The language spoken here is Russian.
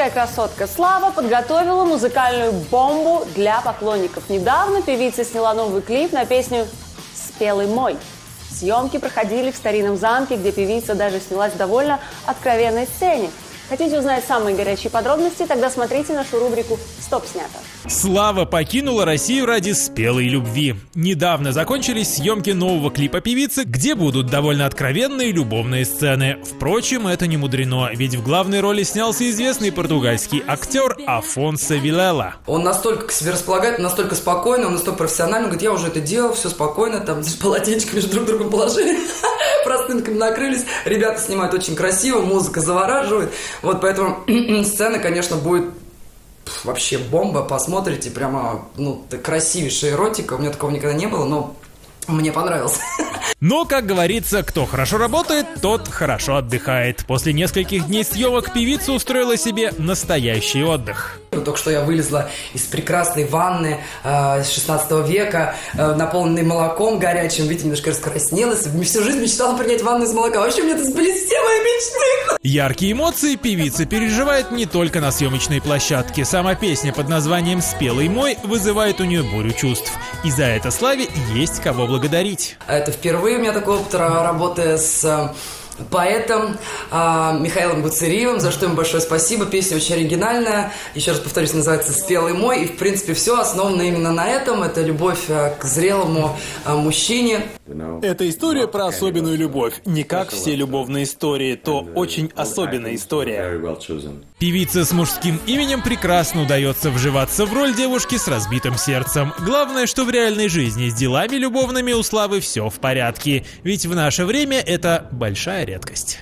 Русская красотка Слава подготовила музыкальную бомбу для поклонников. Недавно певица сняла новый клип на песню «Спелый мой». Съемки проходили в старинном замке, где певица даже снялась в довольно откровенной сцене. Хотите узнать самые горячие подробности? Тогда смотрите нашу рубрику «Стоп, снято». Слава покинула Россию ради спелой любви. Недавно закончились съемки нового клипа певицы, где будут довольно откровенные любовные сцены. Впрочем, это не мудрено, ведь в главной роли снялся известный португальский актер Афонсо Вилlela. Он настолько к себе располагает, настолько спокойно, он настолько профессиональный, он говорит, я уже это делал, все спокойно, там полотенчик между друг другом положили, простынками накрылись, ребята снимают очень красиво, музыка завораживает. Вот поэтому сцена, конечно, будет вообще бомба, посмотрите, прямо, красивейшая эротика, у меня такого никогда не было, но мне понравилось. Но, как говорится, кто хорошо работает, тот хорошо отдыхает. После нескольких дней съемок певица устроила себе настоящий отдых. Только что я вылезла из прекрасной ванны 16 века, наполненной молоком горячим, видите, немножко раскраснелась. Всю жизнь мечтала принять ванну из молока. Вообще, мне это сбылись все мои мечты. Яркие эмоции певица переживает не только на съемочной площадке. Сама песня под названием «Спелый мой» вызывает у нее бурю чувств. И за это Славе есть кого благодарить. Это впервые у меня такой опыт работы с поэтом Михаилом Гуцериевым, за что ему большое спасибо. Песня очень оригинальная. Еще раз повторюсь, называется «Спелый мой». И, в принципе, все основано именно на этом. Это любовь к зрелому мужчине. Это история про особенную любовь. Не как все любовные истории, то очень особенная история. Певице с мужским именем прекрасно удается вживаться в роль девушки с разбитым сердцем. Главное, что в реальной жизни с делами любовными у Славы все в порядке. Ведь в наше время это большая редкость.